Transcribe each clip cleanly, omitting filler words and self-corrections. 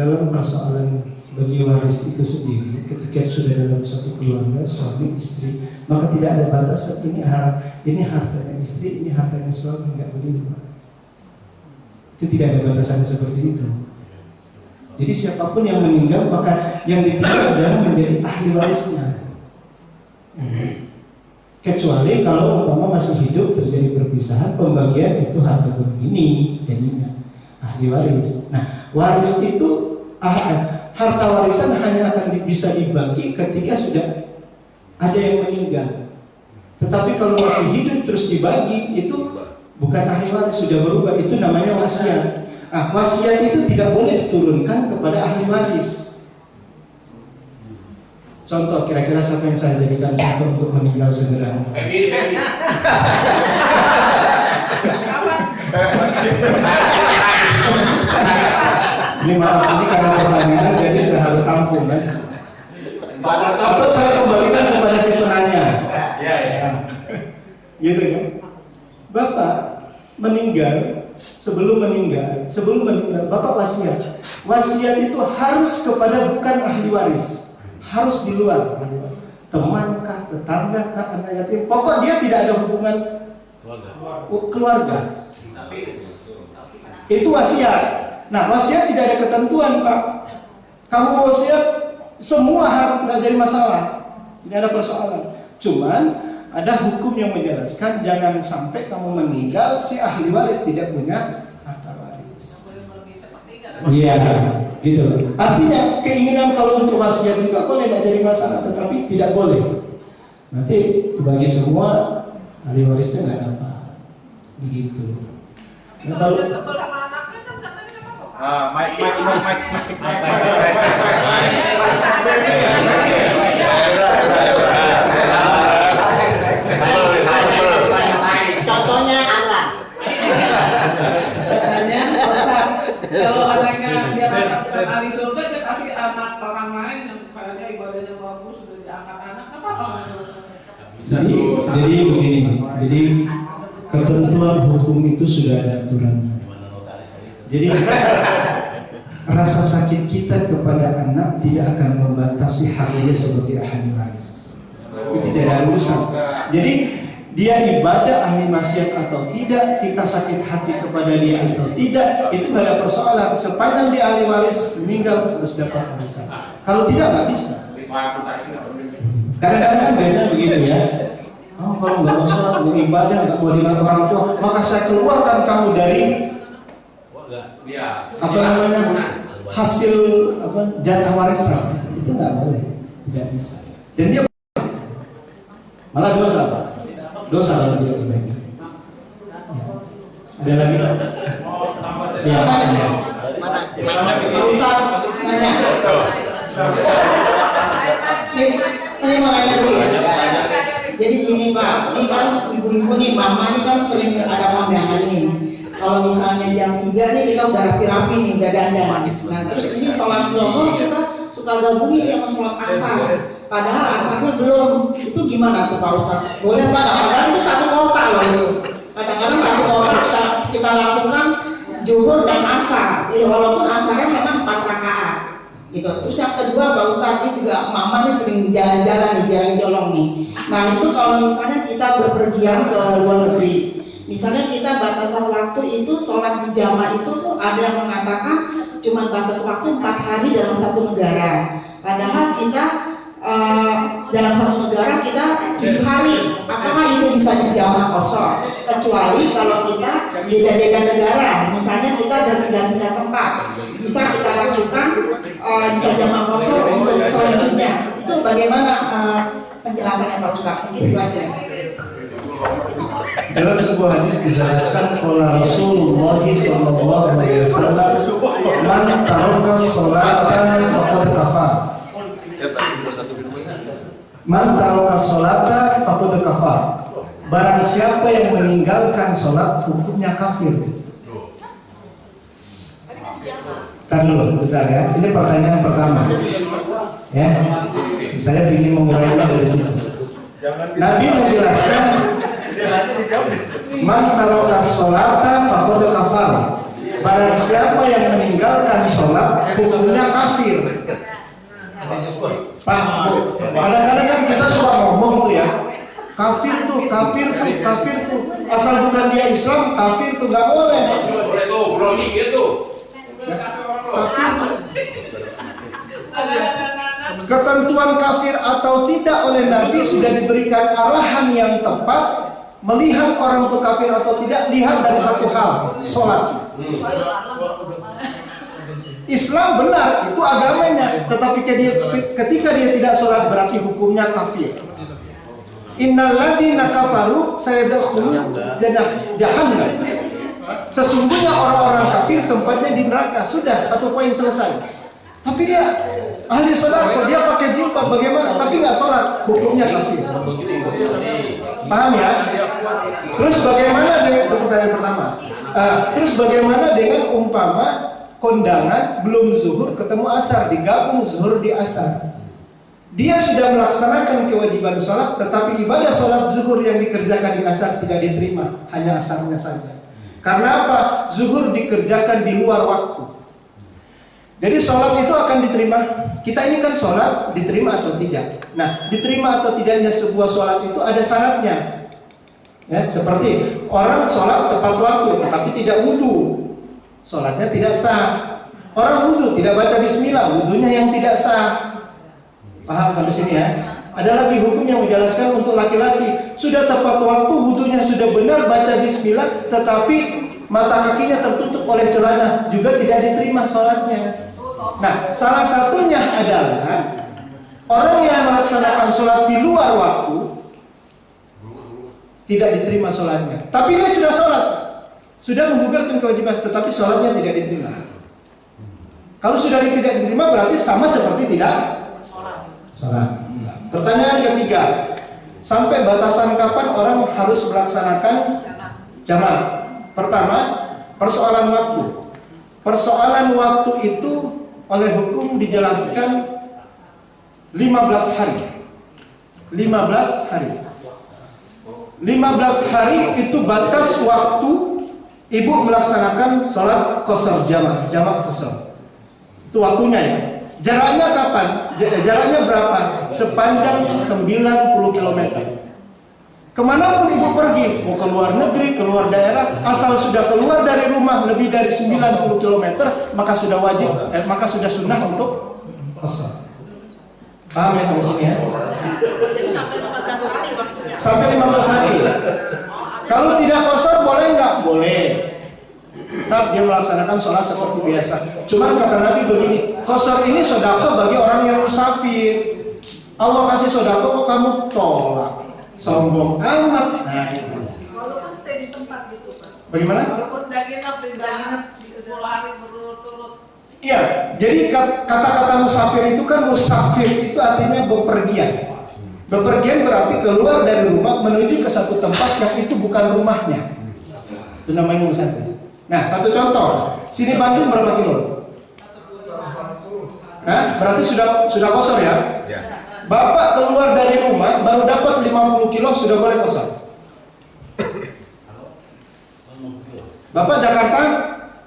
dalam persoalan bagi waris itu sendiri, ketika sudah dalam satu keluarga suami istri, maka tidak ada batasan ini hartanya istri, ini hartanya suami, nggak begitu Pak. Itu tidak ada batasan seperti itu. Jadi siapapun yang meninggal maka yang ditinggal adalah menjadi ahli warisnya. Kecuali kalau umpama masih hidup terjadi perpisahan, pembagian itu harta begini jadinya ahli waris. Nah, waris itu harta warisan hanya akan bisa dibagi ketika sudah ada yang meninggal. Tetapi kalau masih hidup terus dibagi, itu bukan ahli waris, sudah berubah, itu namanya wasiat. Wasiat itu tidak boleh diturunkan kepada ahli waris. Contoh, kira-kira siapa yang saya jadikan contoh untuk meninggal segera? Ini maaf, ini karena pertanyaan jadi saya harus tampung kan? Atau saya kembalikan kepada si penanya. Gitu kan? Bapak meninggal, sebelum meninggal Bapak wasiat. Wasiat itu harus kepada bukan ahli waris, harus di luar. Temankah, tetanggakah, anak yatim, pokok dia tidak ada hubungan keluarga. Itu wasiat. Nah, wasiat tidak ada ketentuan, Pak. Kamu wasiat semua harus, tidak jadi masalah, tidak ada persoalan. Cuman ada hukum yang menjelaskan jangan sampai kamu meninggal si ahli waris tidak punya harta waris. Iya, gitu. Artinya keinginan kalau untuk wasiat juga boleh, tidak jadi masalah, tetapi tidak boleh. Nanti dibagi semua, ahli warisnya nggak dapat. Begitu. Nah, kalau contohnya anak. Kalau anaknya dia dapat ahli surga, dia kasih anak orang lain yang kayaknya ibadahnya bagus, sudah diangkat anak, apa? Jadi begini, jadi ketentuan hukum itu sudah ada aturannya. Jadi rasa sakit kita kepada anak tidak akan membatasi hak dia sebagai ahli waris. Itu tidak ada urusan. Jadi dia ibadah ahli maksiat atau tidak, kita sakit hati kepada dia atau tidak, itu tidak ada persoalan. Sepanjang dia ahli waris, meninggal harus dapat warisan. Kalau tidak, nggak bisa. Kadang-kadang biasanya begitu ya. Kalau nggak mau sholat, mau ibadah, nggak mau lihat orang tua, maka saya keluarkan kamu dari hasil jatah warisan. Itu nggak boleh, tidak bisa. Dan dia malah dosa, Pak. Dosa kalau tidak dibagi. Ada lagi? Ya. Mana? Pak Ustaz nanya. Ini mau nanya dulu ya. Jadi gini Pak, ini kan ibu-ibu nih, mama ini kan sering ada kondangan nih. Kalau misalnya jam 3 nih kita udah rapi-rapi nih, udah dandan. Nah terus ini sholat zuhur kita suka gabungin sama sholat asar. Padahal asarnya belum. Itu gimana tuh Pak Ustaz? Boleh Pak? Padahal itu satu kota loh itu. Kadang-kadang satu kota kita lakukan zuhur dan asar. Ya, walaupun asarnya memang 4 rakaat. Gitu. Terus yang kedua Pak Ustadz, ini juga mama nih sering jalan-jalan nih, jalan-jolong nih. Nah itu kalau misalnya kita berpergian ke luar negeri, misalnya kita batasan waktu itu sholat di jamaah itu tuh ada yang mengatakan cuma batas waktu 4 hari dalam satu negara. Padahal kita dalam satu negara kita 7 hari. Apakah itu bisa dijamaah kosong? Kecuali kalau kita beda-beda negara, misalnya kita berpindah-pindah tempat, bisa kita lakukan bisa jamaah kosong untuk selanjutnya. Itu bagaimana penjelasannya Pak Ustadz? Mungkin itu aja. Dalam sebuah hadis dijelaskan qala Rasulullah sallallahu alaihi wasallam, man taraka sholatan faqad kafar. Man taraka sholata faqad kafar. Barang siapa yang meninggalkan sholat, hukumnya kafir. Bentar dulu, bentar ya. Ini pertanyaan pertama. Ya, saya ingin mengurainya dari situ. Nabi menjelaskan, man taraka sholata faqad kafar. barang siapa yang meninggalkan sholat hukumnya kafir. Pak, kadang-kadang kan kita suka ngomong tuh ya, kafir tuh, asal bukan dia Islam, kafir tuh nggak boleh. Boleh tuh, brownie gitu. Kafir tuh. Ketentuan kafir atau tidak oleh Nabi sudah diberikan arahan yang tepat. Melihat orang itu kafir atau tidak, lihat dari satu hal, sholat. Islam benar, itu agamanya, tetapi ketika dia tidak sholat berarti hukumnya kafir. Innalladzina kafaru sayadkhuluna jahannam. Sesungguhnya orang-orang kafir tempatnya di neraka. Sudah, satu poin selesai. Tapi dia ahli sholat, dia pakai jilbab bagaimana? Tapi nggak sholat, hukumnya kafir. Paham ya? Terus bagaimana dengan pertanyaan pertama? Terus bagaimana dengan umpama kondangan belum zuhur ketemu asar, digabung zuhur di asar? Dia sudah melaksanakan kewajiban sholat, tetapi ibadah sholat zuhur yang dikerjakan di asar tidak diterima, hanya asarnya saja. Karena apa? Zuhur dikerjakan di luar waktu. Jadi sholat itu akan diterima. Kita ini kan sholat diterima atau tidak. Nah, diterima atau tidaknya sebuah sholat itu ada syaratnya. Ya, seperti orang sholat tepat waktu, tetapi tidak wudhu, sholatnya tidak sah. Orang wudhu tidak baca bismillah, wudhunya yang tidak sah. Paham sampai sini ya? Ada lagi hukum yang menjelaskan untuk laki-laki. Sudah tepat waktu, wudhunya sudah benar, baca bismillah, tetapi mata kakinya tertutup oleh celana, juga tidak diterima sholatnya. Nah, salah satunya adalah orang yang melaksanakan sholat di luar waktu tidak diterima sholatnya. Tapi dia sudah sholat, sudah menggugurkan kewajiban, tetapi sholatnya tidak diterima. Kalau sudah tidak diterima berarti sama seperti tidak sholat. Pertanyaan ketiga, sampai batasan kapan orang harus melaksanakan jamaah? Pertama, persoalan waktu. Persoalan waktu itu oleh hukum dijelaskan 15 hari. 15 hari. 15 hari itu batas waktu ibu melaksanakan sholat qashar jamak qashar. Itu waktunya ya. Jaraknya kapan? Jaraknya berapa? Sepanjang 90 km. Kemanapun ibu pergi, mau ke luar negeri, keluar daerah, asal sudah keluar dari rumah lebih dari 90 km, maka sudah wajib, maka sudah sunnah untuk qashar. Paham ya sampai sini ya? Jadi sampai 15 hari waktunya. Sampai 15 hari. Kalau tidak qashar boleh nggak? Boleh. Tetap dia melaksanakan sholat seperti biasa. Cuman kata Nabi begini, qashar ini sedekah bagi orang yang musafir. Allah kasih sedekah kok kamu tolak? Sombong amat. Nah itu. Walaupun stay di tempat gitu Pak. Bagaimana? Walaupun udah nginep di 10 hari berturut-turut. Iya, jadi kata-kata musafir itu kan, musafir itu artinya bepergian. Bepergian berarti keluar dari rumah menuju ke satu tempat yang itu bukan rumahnya. Itu namanya musafir. Nah, satu contoh, sini Bandung berapa kilo? Nah, berarti sudah qashar ya? Ya. Bapak keluar dari rumah baru dapat 50 kilo sudah boleh qashar. Bapak Jakarta,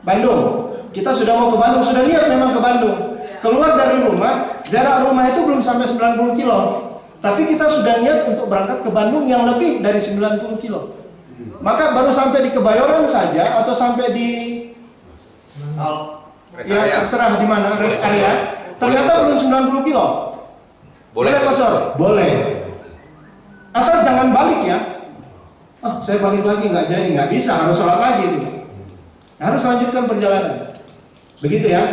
Bandung. Kita sudah mau ke Bandung, sudah niat memang ke Bandung. Keluar dari rumah, jarak rumah itu belum sampai 90 kilo. Tapi kita sudah niat untuk berangkat ke Bandung yang lebih dari 90 kilo. Maka baru sampai di Kebayoran saja atau sampai di ya terserah di mana rest area, ternyata belum 90 kilo. Boleh qashar? Boleh. Asal jangan balik ya. Oh, saya balik lagi nggak jadi, nggak bisa, harus sholat lagi itu. Harus lanjutkan perjalanan. Begitu ya.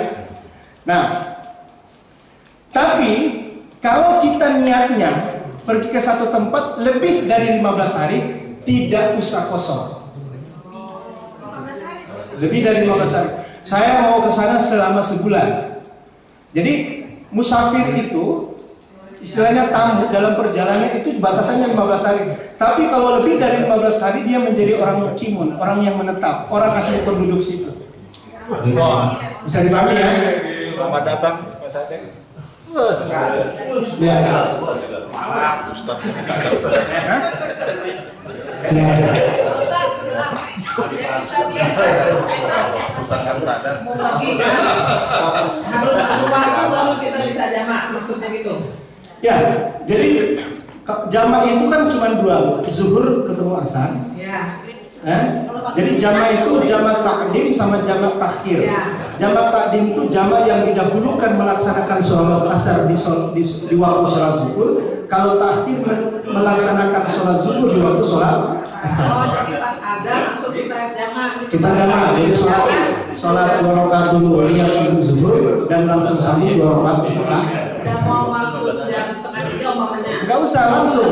Nah, tapi kalau kita niatnya pergi ke satu tempat lebih dari 15 hari, tidak usah qashar. Lebih dari 15 hari. Saya mau ke sana selama sebulan. Jadi musafir itu istilahnya tamu dalam perjalanan itu batasannya 15 hari. Tapi kalau lebih dari 15 hari dia menjadi orang mukimun, orang yang menetap, orang asli penduduk situ. Bisa dipahami ya? Selamat datang. Ya. Ustaz. Ustaz harus sadar. Mau pergi kan? Harus masuk waktu baru kita bisa jamak, maksudnya gitu. Ya, jadi jamak itu kan cuma dua, zuhur ketemu asar. Ya. Jadi jamak itu jamak takdim sama jamak takhir. Ya. Jamak takdim itu jamak yang didahulukan melaksanakan sholat asar di waktu sholat zuhur. Kalau takhir melaksanakan sholat zuhur di waktu sholat asar. Oh, jadi pas azan langsung kita jamak. Kita jamak, jadi sholat 2 rakaat dulu niat untuk zuhur dan langsung sambung 2 rakaat setelah. Dan mau langsung jam 2:30 umpamanya. Enggak usah langsung.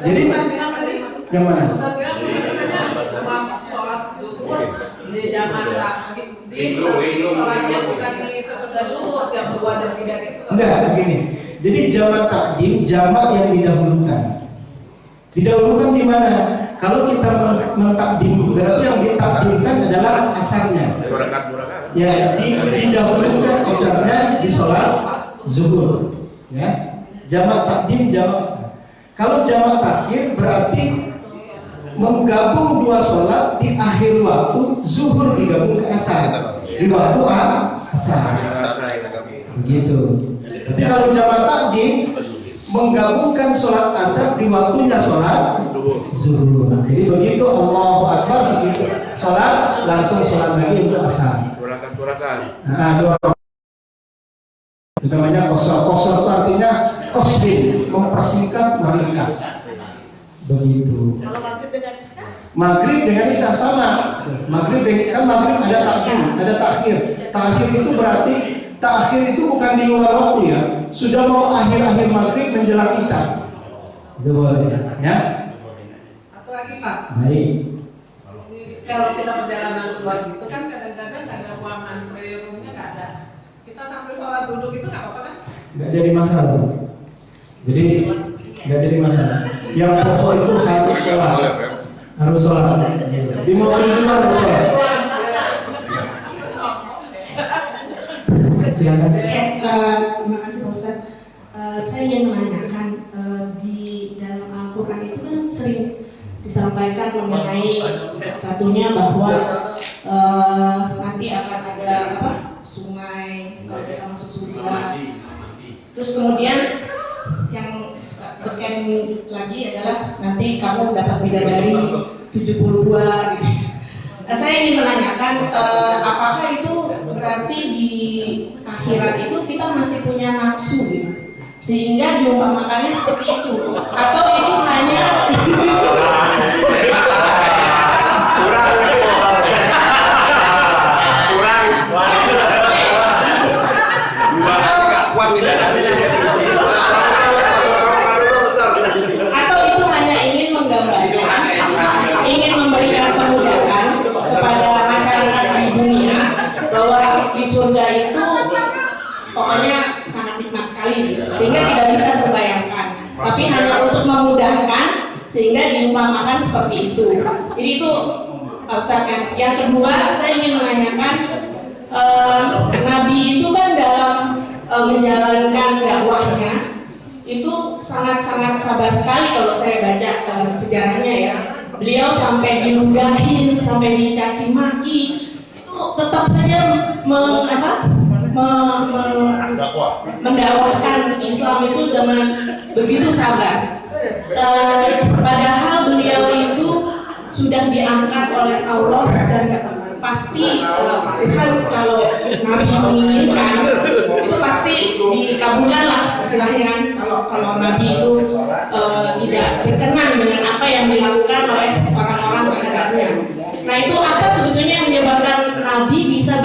Jadi Ustaz bilang tadi, yang mana? Ustaz bilang katanya pas sholat zuhur di jamak takdim, tapi sholatnya bukan di sesudah zuhur jam 2 jam 3 gitu. Enggak, begini. Jadi jamak takdim, jamak yang didahulukan. Didahulukan di mana? Kalau kita mentakdim, berarti yang ditakdimkan adalah asarnya. Ya, didahulukan asarnya di sholat zuhur. Ya, jamak takdim, jamak. Kalau jamak takhir berarti menggabung dua sholat di akhir waktu zuhur digabung ke asar di waktu asar. Begitu. Tapi kalau jamak takdim menggabungkan sholat asar di waktunya sholat zuhur. Jadi begitu Allahu Akbar segitu sholat langsung sholat lagi untuk asar. Nah, dua. Itu namanya kosor. Kosor itu artinya kosrin, mempersingkat, meringkas. Begitu. Kalau maghrib dengan isya? Maghrib dengan isya sama. Maghrib kan maghrib ada takhir, ada takhir. Takhir itu berarti takhir itu bukan di luar waktu ya. Sudah mau akhir-akhir maghrib menjelang isya. Itu boleh ya. Satu lagi Pak. Baik. Kalau kita perjalanan keluar gitu kan kadang-kadang nggak ada ruangan prayer-roomnya nggak ada. Kita sambil sholat duduk itu nggak apa-apa kan? Nggak jadi masalah. Jadi nggak jadi masalah. Yang pokok itu harus sholat. Harus sholat. Di mobil juga harus sholat. Silakan. Terima kasih Pak Ustaz. Saya ingin menanyakan di dalam Al-Quran itu kan sering disampaikan mengenai satunya bahwa nanti akan ada sungai kalau kita masuk surga. Terus kemudian yang beken lagi adalah nanti kamu dapat bidadari 72 gitu. Nah, saya ingin menanyakan apakah itu berarti di akhirat itu kita masih punya nafsu gitu sehingga diumpamakannya seperti itu atau itu hanya atau itu hanya ingin menggambarkan, ingin memberikan kemudahan kepada masyarakat di dunia bahwa di surga itu pokoknya sangat nikmat sekali sehingga tidak bisa terbayangkan, tapi hanya untuk memudahkan sehingga diumpamakan seperti itu. Jadi itu Ustaz kan. Yang kedua saya ingin menanyakan Nabi itu kan dalam menjalankan dakwahnya itu sangat-sangat sabar sekali kalau saya baca sejarahnya ya. Beliau sampai diludahin, sampai dicaci maki, itu tetap saja mendakwahkan Islam itu dengan begitu sabar. Padahal beliau itu sudah diangkat oleh Allah dan pasti Tuhan kalau Nabi menginginkan itu pasti dikabulkan lah istilahnya kan. Kalau Nabi itu tidak berkenan dengan apa yang dilakukan oleh orang-orang terhadapnya.